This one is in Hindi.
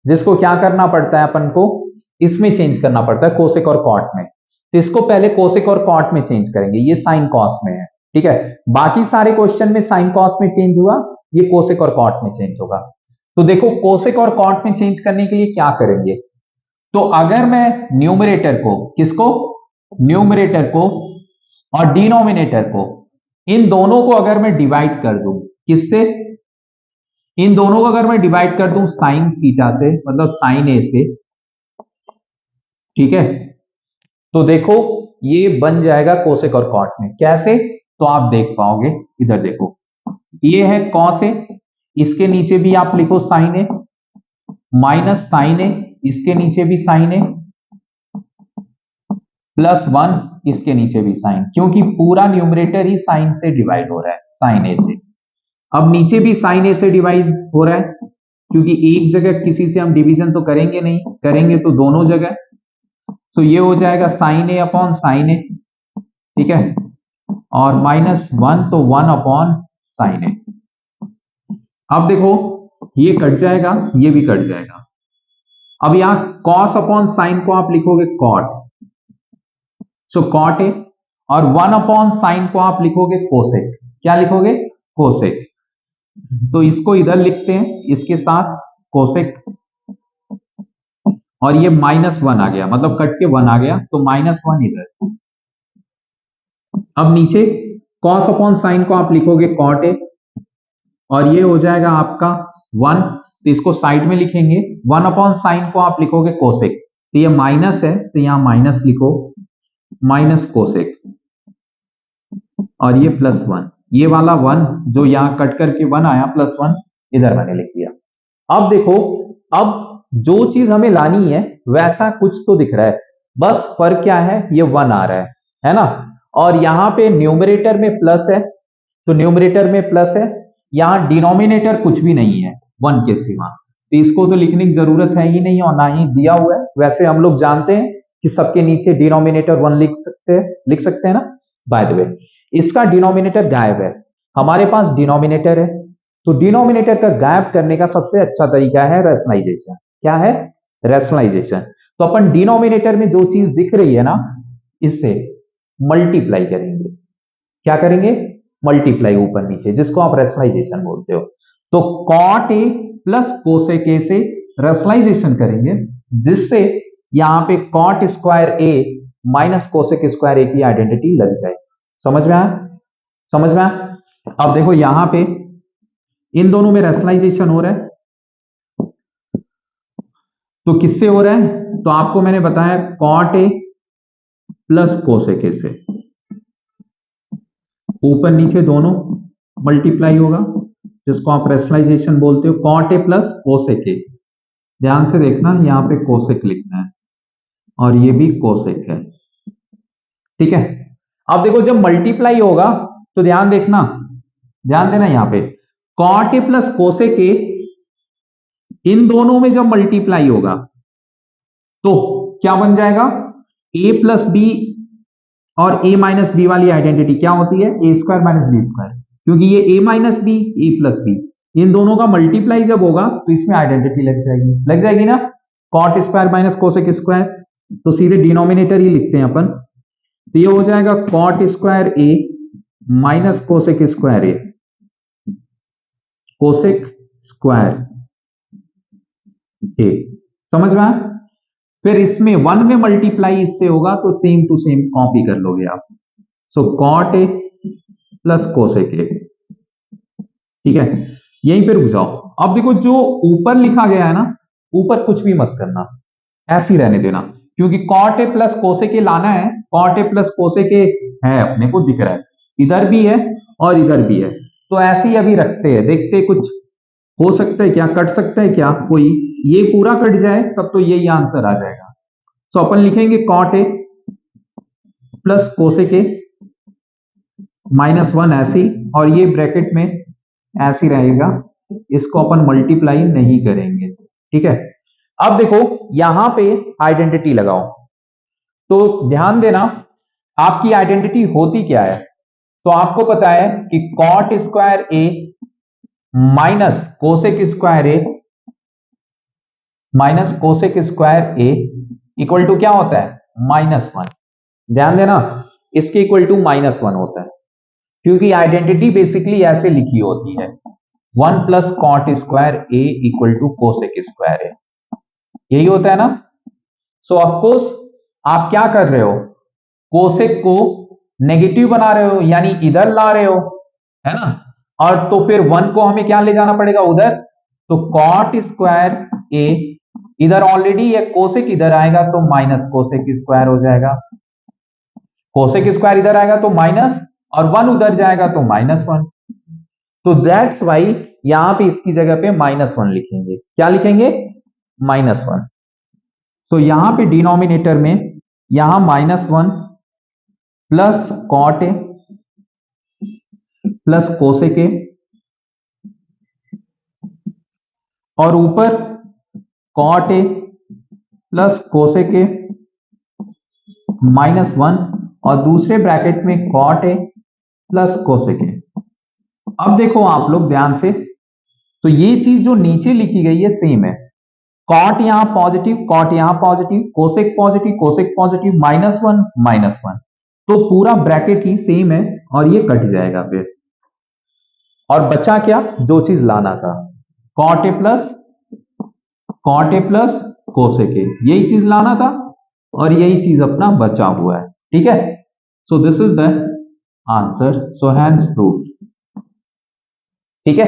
जिसको क्या करना पड़ता है अपन को, इसमें चेंज करना पड़ता है कोसेक और कॉट में। तो इसको पहले कोसेक और कॉट में चेंज करेंगे, ये साइन कॉस में है, ठीक है। बाकी सारे क्वेश्चन में साइन कॉस में चेंज हुआ, ये कोसेक और कॉट में चेंज होगा। तो देखो कोसेक और कॉट में चेंज करने के लिए क्या करेंगे, तो अगर मैं न्यूमरेटर को, किसको, न्यूमरेटर को और डिनोमिनेटर को, इन दोनों को अगर मैं डिवाइड कर दूं, किससे, इन दोनों को अगर मैं डिवाइड कर दूं साइन थीटा से, मतलब साइन ए से, ठीक है, तो देखो ये बन जाएगा कोसेक और कॉट में। कैसे, तो आप देख पाओगे, इधर देखो, ये है कॉस ए, इसके नीचे भी आप लिखो साइन ए, माइनस साइन ए, इसके नीचे भी साइन ए, प्लस 1 इसके नीचे भी साइन, क्योंकि पूरा न्यूमरेटर ही साइन से डिवाइड हो रहा है, साइन ए से। अब नीचे भी साइन ए से डिवाइड हो रहा है, क्योंकि एक जगह किसी से हम डिवीजन तो करेंगे नहीं, करेंगे तो दोनों जगह। सो ये हो जाएगा साइन ए अपॉन साइन ए, ठीक है, और -1 तो 1 अपॉन साइन ए। अब देखो ये कट जाएगा, ये भी कट जाएगा। अब यहां कॉस अपॉन साइन को आप लिखोगे कॉट, सो कॉट ए, और 1 अपॉन साइन को आप लिखोगे कोसेक। क्या लिखोगे, कोसेक। तो इसको इधर लिखते हैं इसके साथ कोसेक, और ये -1 आ गया, मतलब कट के 1 आ गया, तो -1 इधर। अब नीचे कॉस अपॉन साइन को आप लिखोगे कॉट ए, और ये हो जाएगा आपका 1, तो इसको साइड में लिखेंगे। 1 अपॉन साइन को आप लिखोगे कोसेक, तो ये माइनस है तो यहां माइनस लिखो, माइनस कोसेक, और ये +1, ये वाला 1 जो यहां कट करके 1 आया, +1 इधर मैंने लिख दिया। अब देखो, अब जो चीज हमें लानी है वैसा कुछ तो दिख रहा है, बस फर्क क्या है, ये 1 आ रहा है ना, और यहां पे न्यूमरेटर में प्लस है, तो न्यूमरेटर में प्लस है, यहां डिनोमिनेटर कुछ भी नहीं है 1 के सिवा, तो इसको तो लिखने की जरूरत है ही नहीं, और ना ही दिया हुआ है। वैसे हम लोग जानते हैं कि सबके नीचे डिनोमिनेटर 1 लिख सकते हैं ना। बाय द वे इसका डिनोमिनेटर गायब है, हमारे पास डिनोमिनेटर है, तो डिनोमिनेटर का गायब करने का सबसे अच्छा तरीका है रैशनलाइजेशन। क्या है, रैशनलाइजेशन। तो अपन डिनोमिनेटर में जो चीज दिख रही है ना, इससे मल्टीप्लाई करेंगे। क्या करेंगे, मल्टीप्लाई ऊपर नीचे, जिसको आप रैशनलाइजेशन बोलते हो। तो cot A plus cosec A से रैशनलाइजेशन करेंगे, जिससे यहां पे cot square A minus cosec square A की आइडेंटिटी लग जाए। समझ में आया, समझ में आया। अब देखो यहां पे इन दोनों में रैशनलाइजेशन हो रहा है, तो किससे हो रहा है, तो आपको मैंने बताया cot A plus cosec A से, ऊपर नीचे दोनों मल्टीप्लाई होगा, जिसको आप रैशनलाइजेशन बोलते हो, cot A plus cosec A. ध्यान से देखना, यहां पे कोसेक लिखना है, और ये भी कोसेक है, ठीक है। अब देखो जब मल्टीप्लाई होगा तो ध्यान देखना, ध्यान देना, यहां पे cot A plus cosec A, इन दोनों में जब मल्टीप्लाई होगा तो क्या बन जाएगा, a प्लस बी और a माइनस बी वाली आइडेंटिटी क्या होती है, a square minus B square, क्योंकि ये a minus B, a plus B, इन दोनों का मल्टीप्लाई जब होगा तो इसमें आइडेंटिटी लग जाएगी ना, cot square minus cosec square, तो सीधे डिनोमिनेटर ही लिखते हैं अपन, तो ये हो जाएगा cot square A minus cosec square A, cosec square ए। समझ में आया। फिर इसमें 1 में मल्टीप्लाई इससे होगा तो सेम टू सेम कॉपी कर लोगे आप, so cot A plus cosec A, ठीक है, यहीं पे रुक जाओ। अब देखो जो ऊपर लिखा गया है ना, ऊपर कुछ भी मत करना, ऐसे ही रहने देना, क्योंकि cot A plus cosec A लाना है, cot A plus cosec A है अपने को दिख रहा है, इधर भी है और इधर भी है, तो ऐसे ही अभी रखते हैं, देखते कुछ हो सकता है क्या, कट सकता है क्या कोई, ये पूरा कट जाए तब तो यही आंसर आ जाएगा। सो अपन लिखेंगे cot A plus cosec A -1 ऐसे ही, और ये ब्रैकेट में ऐसे ही रहेगा, इसको अपन मल्टीप्लाई नहीं करेंगे, ठीक है। अब देखो यहां पे आइडेंटिटी लगाओ, तो ध्यान देना आपकी आइडेंटिटी होती क्या है, तो आपको पता है कि cot square A minus cosec square A minus cosec square A equal to क्या होता है -1। ध्यान देना, इसके इक्वल टू -1 होता है, क्योंकि आइडेंटिटी बेसिकली ऐसे लिखी होती है 1 plus cot square A equal to cosec square A, यही होता है ना। सो ऑफकोर्स आप क्या कर रहे हो, कोसेक को नेगेटिव बना रहे हो, यानी इधर ला रहे हो, है ना। और तो फिर 1 को हमें क्या ले जाना पड़ेगा उधर, तो कॉट स्क्वायर ए, इधर ऑलरेडी ये कोसेक इधर आएगा तो माइनस कोसेक स्क्वायर हो जाएगा, कोसेक स्क्वायर इधर आएगा तो माइनस, और 1 उधर जाएगा तो -1। तो दैट्स वाई यहां पे इसकी जगह पे -1 लिखेंगे। क्या लिखेंगे, -1। तो यहां पे डिनोमिनेटर में यहां -1 plus cot A plus cosec A, और ऊपर cot A plus cosec A -1, और दूसरे ब्रैकेट में cot A plus cosec A. अब देखो आप लोग ध्यान से, तो ये चीज जो नीचे लिखी गई है सेम है, कॉट यहां पॉजिटिव, कॉट यहां पॉजिटिव, कोसेक पॉजिटिव, -1, तो पूरा ब्रैकेट ही सेम है और ये कट जाएगा फिर, और बचा क्या, जो चीज लाना था, cot A plus cosec A, यही चीज लाना था और यही चीज अपना बचा हुआ है। ठीक है, so this is the answer, so hence proved. ठीक है।